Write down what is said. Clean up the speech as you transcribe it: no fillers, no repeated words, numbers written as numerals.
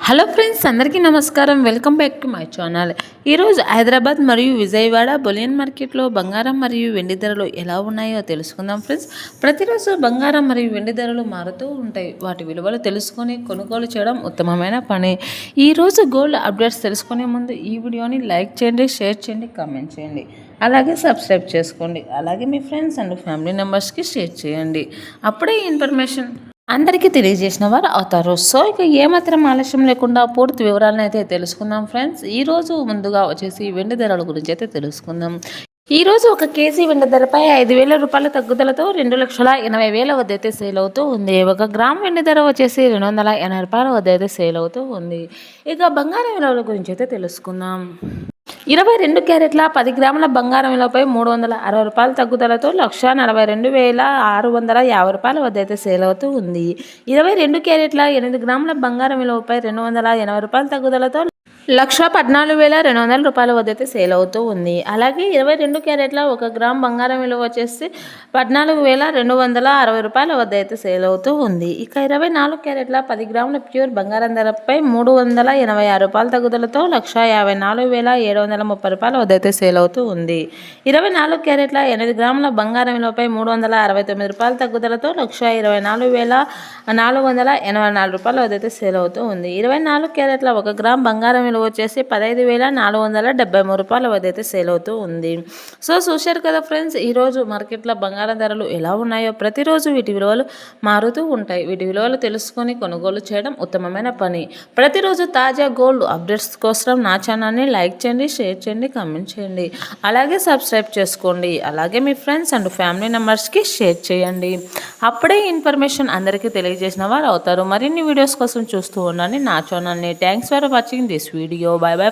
Hello friends, అందరికీ నమస్కారం. Welcome back to my channel. ఈరోజు హైదరాబాద్ మరియు విజయవాడ బులియన్ మార్కెట్లో బంగారం మరియు వెండి ధరలు ఎలా ఉన్నాయో తెలుసుకుందాం ఫ్రెండ్స్. ప్రతిరోజు బంగారం మరియు వెండి ధరలు మారుతూ ఉంటాయి. వాటి విలువలు తెలుసుకొని కొనుగోలు చేయడం ఉత్తమమైన పని. ఈరోజు గోల్డ్ అప్డేట్స్ తెలుసుకునే ముందు ఈ వీడియోని లైక్ చేయండి, షేర్ చేయండి, కామెంట్ చేయండి. అలాగే సబ్స్క్రైబ్ చేసుకోండి. అలాగే మీ ఫ్రెండ్స్ అండ్ ఫ్యామిలీ మెంబర్స్కి షేర్ చేయండి. అప్పుడే ఈ ఇన్ఫర్మేషన్ అందరికీ తెలియజేసిన వారు అవుతారు. సో ఇక ఏమాత్రం ఆలస్యం లేకుండా పూర్తి వివరాలను అయితే తెలుసుకుందాం ఫ్రెండ్స్. ఈరోజు ముందుగా వచ్చేసి వెండి ధరల గురించి అయితే తెలుసుకుందాం. ఈరోజు ఒక కేజీ వెండి ధరపై 5,000 రూపాయల తగ్గుదలతో 2,80,000 వద్ద అయితే సేల్ అవుతూ ఉంది. ఒక గ్రామ్ వెండి ధర వచ్చేసి 280 రూపాయల వద్ద అయితే సేల్ అవుతూ ఉంది. ఇక బంగారం విలువల గురించి అయితే తెలుసుకుందాం. 22 క్యారెట్ల 10 గ్రాముల బంగారం విలువపై 360 రూపాయల తగ్గుదలతో 1,42,650 రూపాయల వద్ద అయితే సేల్ అవుతూ ఉంది. 22 క్యారెట్ల 8 గ్రాముల బంగారం విలువపై 280 రూపాయల తగ్గుదలతో 1,14,200 రూపాయల వద్ద అయితే సేల్ అవుతూ ఉంది. అలాగే 22 క్యారెట్ల 1 గ్రామ్ బంగారం విలువ వచ్చేసి 14,260 రూపాయల వద్ద అయితే సేల్ అవుతూ ఉంది. ఇక 24 క్యారెట్ల 10 గ్రాముల ప్యూర్ బంగారం ధరపై 386 రూపాయల తగ్గుదలతో 1,54,730 రూపాయల వద్ద అయితే సేల్ అవుతూ ఉంది. 24 క్యారెట్ల 8 గ్రాముల బంగారం విలువపై 369 రూపాయల తగ్గుదలతో 1,24,484 రూపాయల వద్ద అయితే సేల్ అవుతూ ఉంది. 24 క్యారెట్ల 1 గ్రామ్ బంగారం విలువ వచ్చేసి 15,473 రూపాయల వద్ద అయితే సేల్ అవుతూ ఉంది. సో చూశారు కదా ఫ్రెండ్స్, ఈరోజు మార్కెట్లో బంగారం ధరలు ఎలా ఉన్నాయో. ప్రతిరోజు వీటి విలువలు మారుతూ ఉంటాయి. వీటి విలువలు తెలుసుకొని కొనుగోలు చేయడం ఉత్తమమైన పని. ప్రతిరోజు తాజా గోల్డ్ అప్డేట్స్ కోసం నా ఛానల్ని లైక్ చేయండి, షేర్ చేయండి, కామెంట్ చేయండి. అలాగే సబ్స్క్రైబ్ చేసుకోండి. అలాగే మీ ఫ్రెండ్స్ అండ్ ఫ్యామిలీ మెంబర్స్కి షేర్ చేయండి. అప్పుడే ఇన్ఫర్మేషన్ అందరికీ తెలియజేసిన వారు అవుతారు. మరిన్ని వీడియోస్ కోసం చూస్తూ ఉండండి నా ఛానల్ని. Thanks for watching this video. By by.